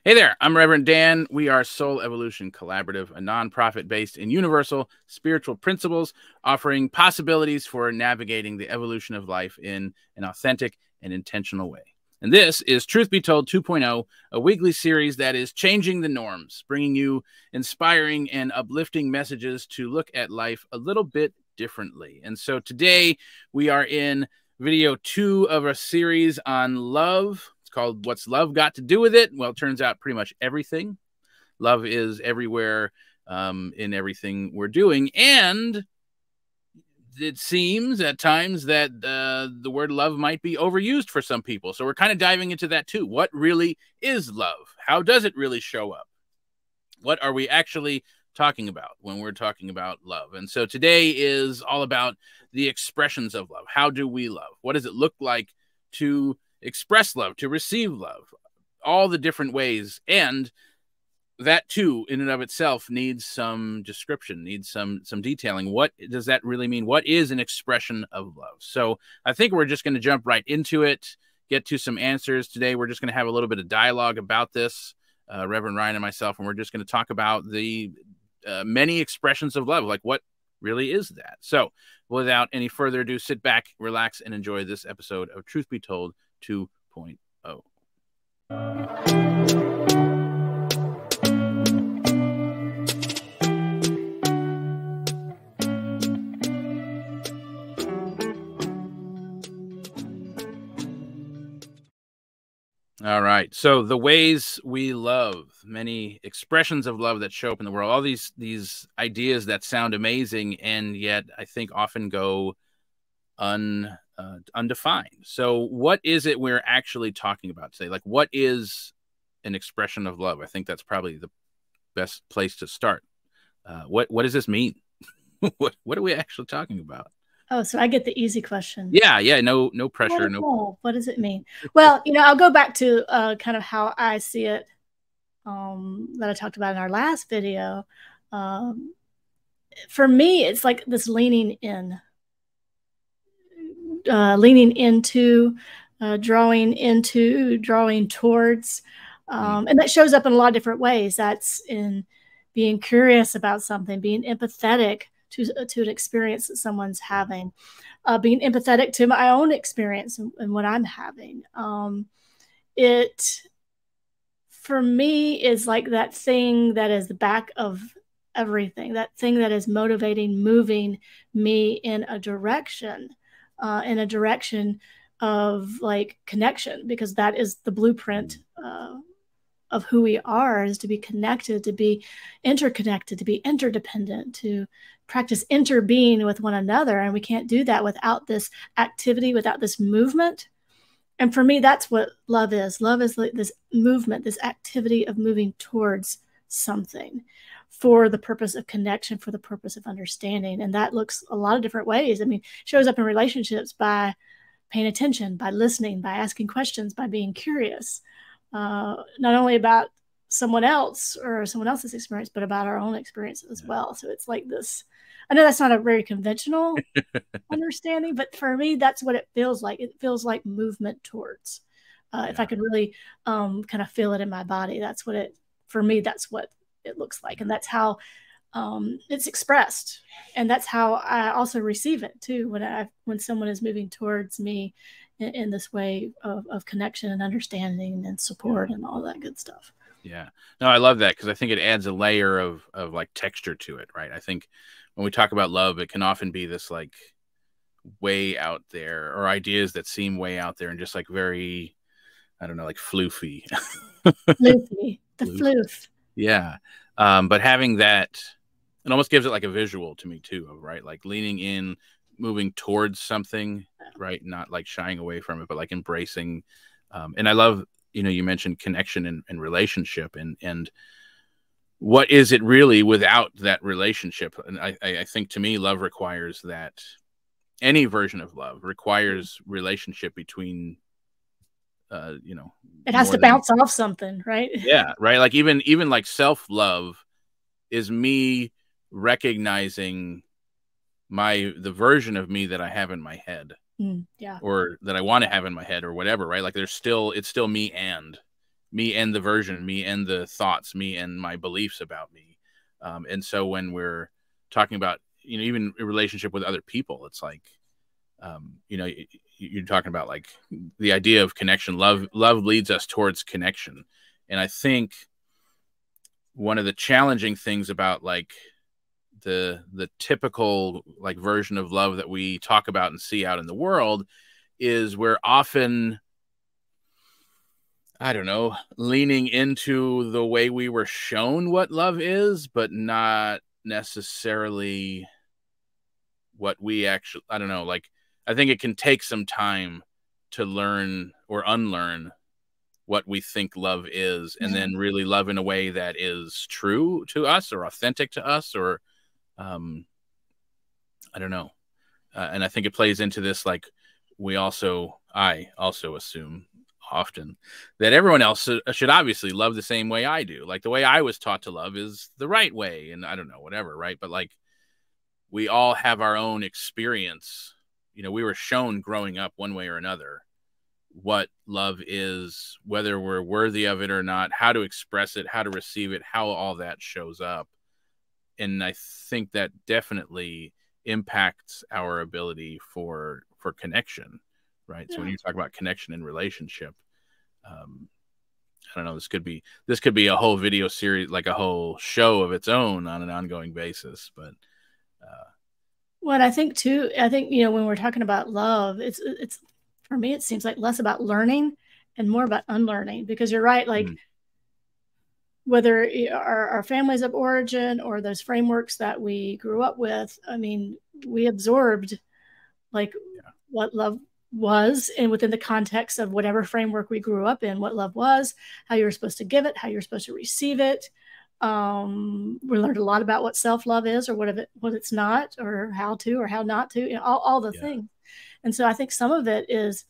Hey there, I'm Reverend Dan. We are Soul Evolution Collaborative, a nonprofit based in universal spiritual principles, offering possibilities for navigating the evolution of life in an authentic and intentional way. And this is Truth Be Told 2.0, a weekly series that is changing the norms, bringing you inspiring and uplifting messages to look at life a little bit differently. And so today we are in video 2 of a series on love. Called What's Love Got to Do with It? Well, it turns out pretty much everything. Love is everywhere in everything we're doing. And it seems at times that the word love might be overused for some people. So we're kind of diving into that too. What really is love? How does it really show up? What are we actually talking about when we're talking about love? And so today is all about the expressions of love. How do we love? What does it look like to express love, to receive love, all the different ways? And that too, in and of itself, needs some description, needs some detailing. What does that really mean? What is an expression of love? So I think we're just going to jump right into it, get to some answers. Today, we're just going to have a little bit of dialogue about this, Reverend Ryan and myself, and we're just going to talk about the many expressions of love, like what really is that? So without any further ado, sit back, relax, and enjoy this episode of Truth Be Told 2.0. All right. So the ways we love, many expressions of love that show up in the world, all these ideas that sound amazing and yet I think often go undefined. So what is it we're actually talking about today? Like, what is an expression of love? I think that's probably the best place to start. What does this mean? what are we actually talking about? Oh, so I get the easy question. Yeah. No pressure. What does it mean? Well, I'll go back to kind of how I see it that I talked about in our last video. For me, it's like this leaning in, leaning into, drawing towards. And that shows up in a lot of different ways. That's in being curious about something, being empathetic to an experience that someone's having, being empathetic to my own experience and what I'm having. It, for me, is like that thing that is the back of everything, that thing that is motivating, moving me in a direction of like connection, because that is the blueprint of who we are, is to be connected, to be interconnected, to be interdependent, to practice interbeing with one another. And we can't do that without this activity, without this movement. And for me, that's what love is. Love is like this movement, this activity of moving towards something for the purpose of connection, for the purpose of understanding. And that looks a lot of different ways. I mean, shows up in relationships by paying attention, by listening, by asking questions, by being curious. Not only about someone else or someone else's experience, but about our own experience as well. So it's like this. I know that's not a very conventional understanding, but for me, that's what it feels like. It feels like movement towards. If I could really kind of feel it in my body, for me, that's what it looks like. And that's how it's expressed. And that's how I also receive it too, when someone is moving towards me in this way of connection and understanding and support and all that good stuff. Yeah. No, I love that, because I think it adds a layer of like texture to it, right? I think when we talk about love, it can often be this like way out there, or ideas that seem way out there and just like very, I don't know, like floofy. Floofy. The floof. Yeah. But having that, it almost gives it like a visual to me too, right? Like leaning in, moving towards something, right? Not like shying away from it, but like embracing. And I love, you mentioned connection and relationship, and what is it really without that relationship? And I think, to me, love requires that. Any version of love requires relationship between, it has to bounce off something, right? Yeah. Right. Like even like self-love is me recognizing the version of me that I have in my head, yeah, or that I want to have in my head, or whatever, right? Like it's still me, and me and the version, me and the thoughts, me and my beliefs about me. And so when we're talking about, you know, even a relationship with other people, it's like, you know, you're talking about like the idea of connection. Love leads us towards connection. And I think one of the challenging things about like the typical like version of love that we talk about and see out in the world is we're often, I don't know, leaning into the way we were shown what love is, but not necessarily what we actually, I don't know, like, I think it can take some time to learn or unlearn what we think love is, and then really love in a way that is true to us or authentic to us, or, I don't know. And I think it plays into this, like, I also assume often that everyone else should obviously love the same way I do. Like the way I was taught to love is the right way. And I don't know, whatever. Right. But like, we all have our own experience. You know, we were shown growing up one way or another what love is, whether we're worthy of it or not, how to express it, how to receive it, how all that shows up. And I think that definitely impacts our ability for connection, right? So when you talk about connection and relationship, I don't know, this could be a whole video series, like a whole show of its own on an ongoing basis. But what I think too, you know, when we're talking about love, it's for me, it seems like less about learning and more about unlearning, because you're right, like whether our families of origin or those frameworks that we grew up with, I mean, we absorbed like what love was, and within the context of whatever framework we grew up in, what love was, how you were supposed to give it, how you're supposed to receive it. We learned a lot about what self-love is, or what it's not, or how to or how not to, you know, all the things. And so I think some of it is,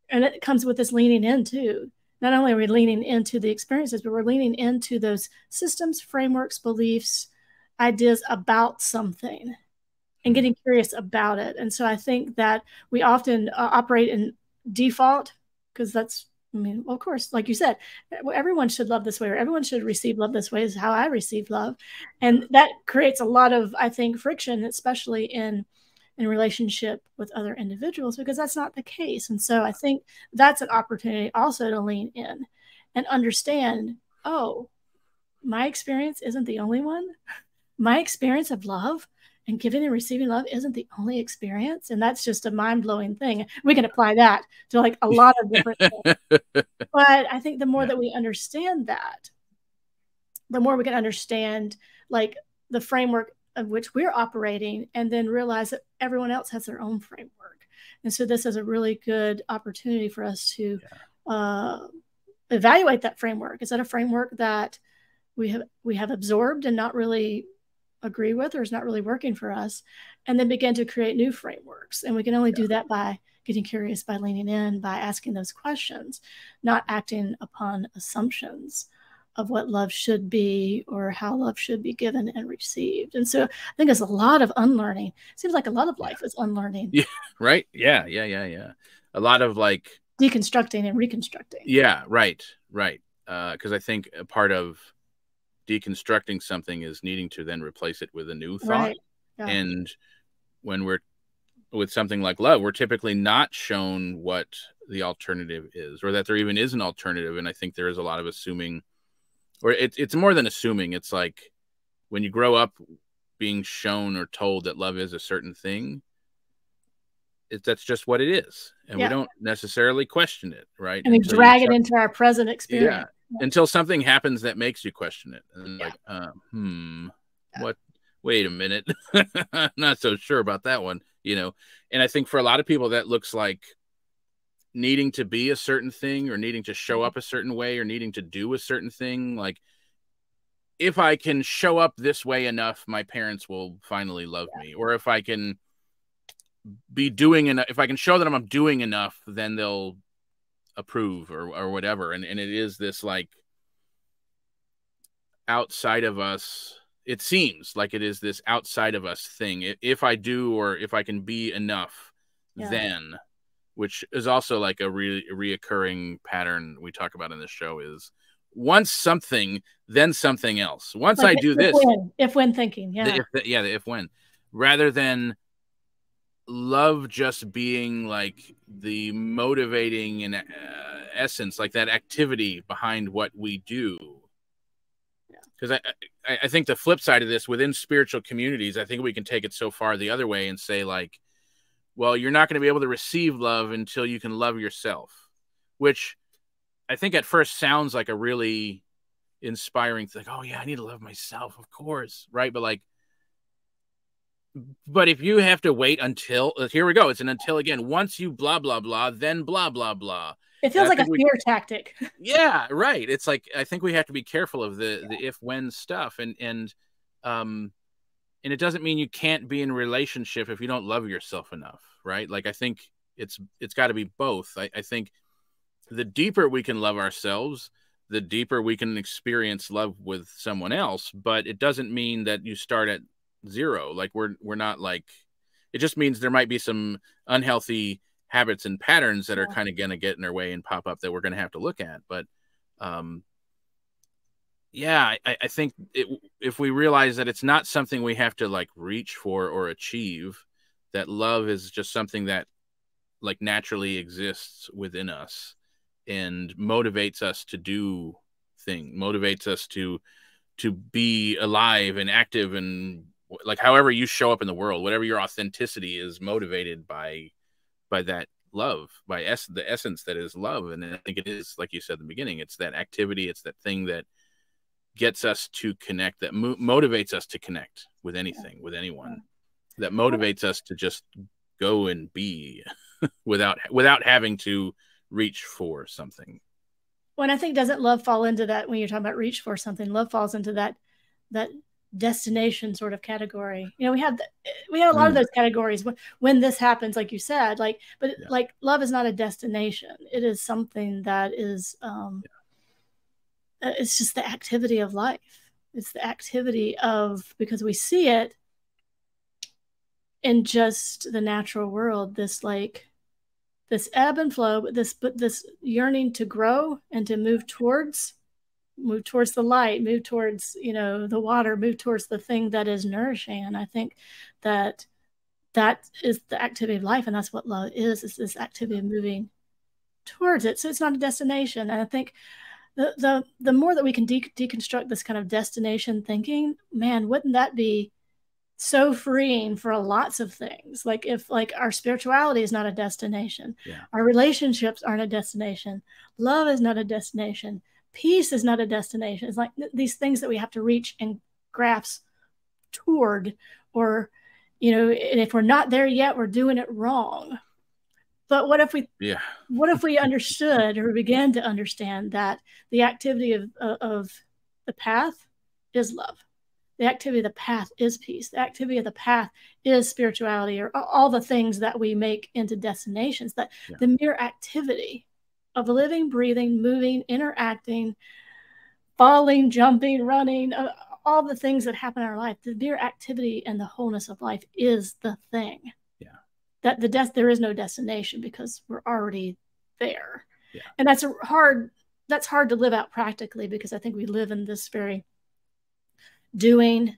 and it comes with this leaning in too. Not only are we leaning into the experiences, but we're leaning into those systems, frameworks, beliefs, ideas about something, and getting curious about it. And so I think that we often operate in default, because that's, I mean, well, of course, like you said, everyone should love this way, or everyone should receive love this way, is how I receive love. And that creates a lot of, I think, friction, especially in relationship with other individuals, because that's not the case. And so I think that's an opportunity also to lean in and understand, oh, my experience isn't the only one. My experience of love and giving and receiving love isn't the only experience. And that's just a mind-blowing thing. We can apply that to like a lot of different things. But I think the more that we understand that, the more we can understand like the framework of which we're operating, and then realize that everyone else has their own framework. And so this is a really good opportunity for us to evaluate that framework. Is that a framework that we have absorbed and not really agree with, or is not really working for us? And then begin to create new frameworks. And we can only do that by getting curious, by leaning in, by asking those questions, not acting upon assumptions of what love should be or how love should be given and received. And so I think there's a lot of unlearning. It seems like a lot of life is unlearning. Yeah. Right. Yeah. A lot of like deconstructing and reconstructing. Yeah. Right. Because I think a part of deconstructing something is needing to then replace it with a new thought. Right. Yeah. And when we're with something like love, we're typically not shown what the alternative is, or that there even is an alternative. And I think there is a lot of assuming, or it's more than assuming. It's like when you grow up being shown or told that love is a certain thing, that's just what it is. And we don't necessarily question it, right? And we drag it into our present experience. Yeah. Until something happens that makes you question it. And like, what? Wait a minute. I'm not so sure about that one, you know? And I think for a lot of people, that looks like needing to be a certain thing, or needing to show up a certain way, or needing to do a certain thing. Like, if I can show up this way enough, my parents will finally love me. Or if I can be doing enough, if I can show that I'm doing enough, then they'll approve, or whatever. And it is this like outside of us. It seems like it is this outside of us thing. If I do, or if I can be enough, then, which is also like a reoccurring pattern we talk about in this show, is once something, then something else. Once like I do this, if when thinking, yeah. the if when, rather than love just being like the motivating and essence, like that activity behind what we do. Because I think the flip side of this, within spiritual communities, I think we can take it so far the other way and say, like, well, you're not going to be able to receive love until you can love yourself, which I think at first sounds like a really inspiring thing. Like, oh yeah, I need to love myself, of course, right? But if you have to wait until, here we go, it's an until again. Once you blah blah blah, then blah blah blah. It feels like a fear tactic. Yeah, right. It's like, I think we have to be careful of the if when stuff, and it doesn't mean you can't be in a relationship if you don't love yourself enough, right? Like, I think it's got to be both. I think the deeper we can love ourselves, the deeper we can experience love with someone else. But it doesn't mean that you start at zero. Like, we're not like, it just means there might be some unhealthy habits and patterns that are kind of going to get in our way and pop up that we're going to have to look at. But yeah, I think if we realize that it's not something we have to like reach for or achieve, that love is just something that like naturally exists within us and motivates us to do things, motivates us to be alive and active, and like however you show up in the world, whatever your authenticity is motivated by that love, by the essence that is love. And I think it is, like you said in the beginning, it's that activity, it's that thing that gets us to connect, that motivates us to connect with anything, with anyone, that motivates us to just go and be without having to reach for something. When I think, doesn't love fall into that, when you're talking about reach for something, love falls into that destination sort of category. You know, we have a lot of those categories when this happens, like you said, like, but like love is not a destination. It is something that is it's just the activity of life. It's the activity of, because we see it in just the natural world, this ebb and flow, but this yearning to grow and to move towards the light, move towards, you know, the water, move towards the thing that is nourishing. And I think that is the activity of life, and that's what love is this activity of moving towards it. So it's not a destination. And I think the more that we can deconstruct this kind of destination thinking, man, wouldn't that be so freeing for lots of things? Like, if like our spirituality is not a destination, our relationships aren't a destination, love is not a destination, peace is not a destination. It's like these things that we have to reach and grasp toward, or, you know, and if we're not there yet, we're doing it wrong. But what if we understood, or began to understand, that the activity of the path is love. The activity of the path is peace. The activity of the path is spirituality, or all the things that we make into destinations. That the mere activity of living, breathing, moving, interacting, falling, jumping, running, all the things that happen in our life, the mere activity and the wholeness of life is the thing. That there is no destination, because we're already there. And that's hard to live out practically, because I think we live in this very doing,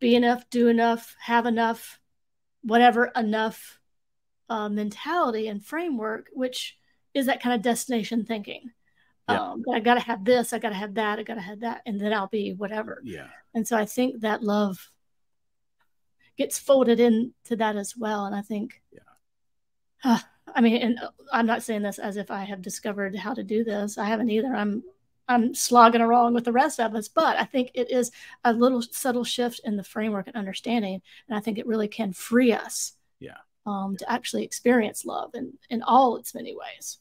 be enough, do enough, have enough, whatever enough mentality and framework, which is that kind of destination thinking. I got to have this, I got to have that, I got to have that, and then I'll be whatever. And so I think that love gets folded into that as well. And I think, I mean, and I'm not saying this as if I have discovered how to do this. I haven't either. I'm slogging along with the rest of us, but I think it is a little subtle shift in the framework and understanding. And I think it really can free us to actually experience love in all its many ways.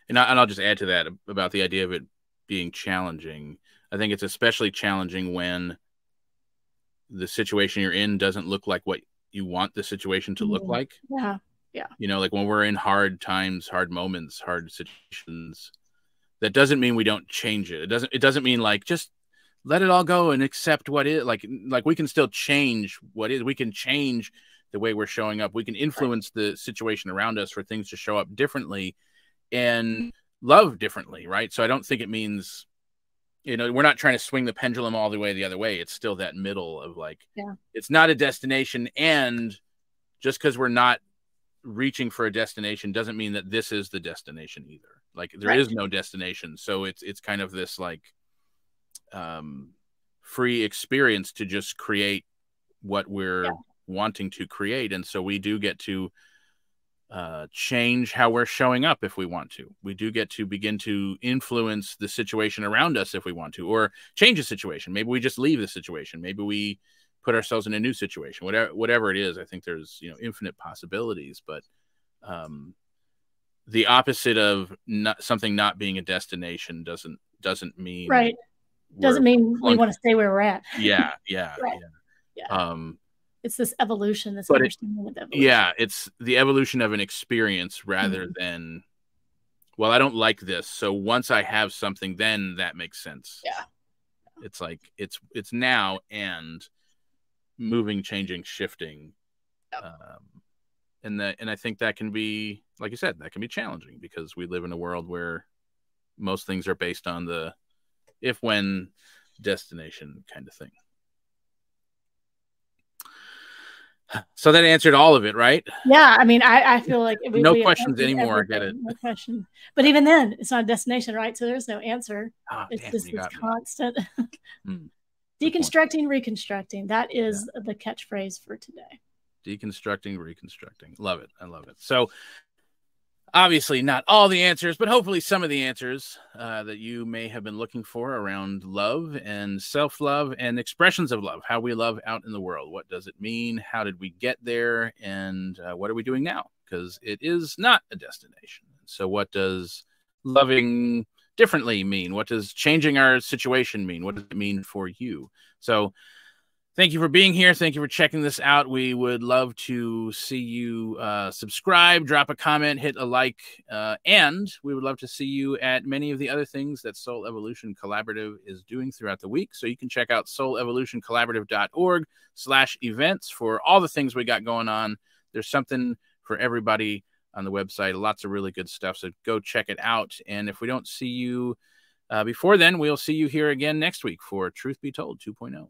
And I'll just add to that about the idea of it being challenging. I think it's especially challenging when the situation you're in doesn't look like what you want the situation to look like. You know, like when we're in hard times, hard moments, hard situations, that doesn't mean we don't change it. It doesn't mean like just let it all go and accept what is. Like we can still change what is. We can change the way we're showing up. We can influence the situation around us for things to show up differently and love differently, right? So I don't think it means you know, we're not trying to swing the pendulum all the way the other way. It's still that middle of like, Yeah. it's not a destination. And just because we're not reaching for a destination doesn't mean that this is the destination either. Like there is no destination. So it's kind of this like free experience to just create what we're wanting to create. And so we do get to change how we're showing up if we want to. We do get to begin to influence the situation around us if we want to, or change a situation. Maybe we just leave the situation. Maybe we put ourselves in a new situation. Whatever it is, I think there's, you know, infinite possibilities. But the opposite of something not being a destination doesn't mean doesn't mean we want to stay where we're at. Yeah. It's this evolution, this understanding of evolution. Yeah, it's the evolution of an experience rather than, well, I don't like this, so once I have something, then that makes sense. Yeah. It's like it's now and moving, changing, shifting. And I think that can be, like you said, that can be challenging because we live in a world where most things are based on the if, when, destination kind of thing. So that answered all of it, right? Yeah, I mean, I feel like no questions anymore. I get it. No question. But even then, it's not a destination, right? So there's no answer. It's just this constant deconstructing, reconstructing. That is the catchphrase for today. Deconstructing, reconstructing. Love it. I love it. So obviously not all the answers, but hopefully some of the answers that you may have been looking for around love and self-love and expressions of love, how we love out in the world. What does it mean? How did we get there? And what are we doing now? Because it is not a destination. So what does loving differently mean? What does changing our situation mean? What does it mean for you? So thank you for being here. Thank you for checking this out. We would love to see you subscribe, drop a comment, hit a like, and we would love to see you at many of the other things that Soul Evolution Collaborative is doing throughout the week. So you can check out soulevolutioncollaborative.org/events for all the things we got going on. There's something for everybody on the website. Lots of really good stuff. So go check it out. And if we don't see you before then, we'll see you here again next week for Truth Be Told 2.0.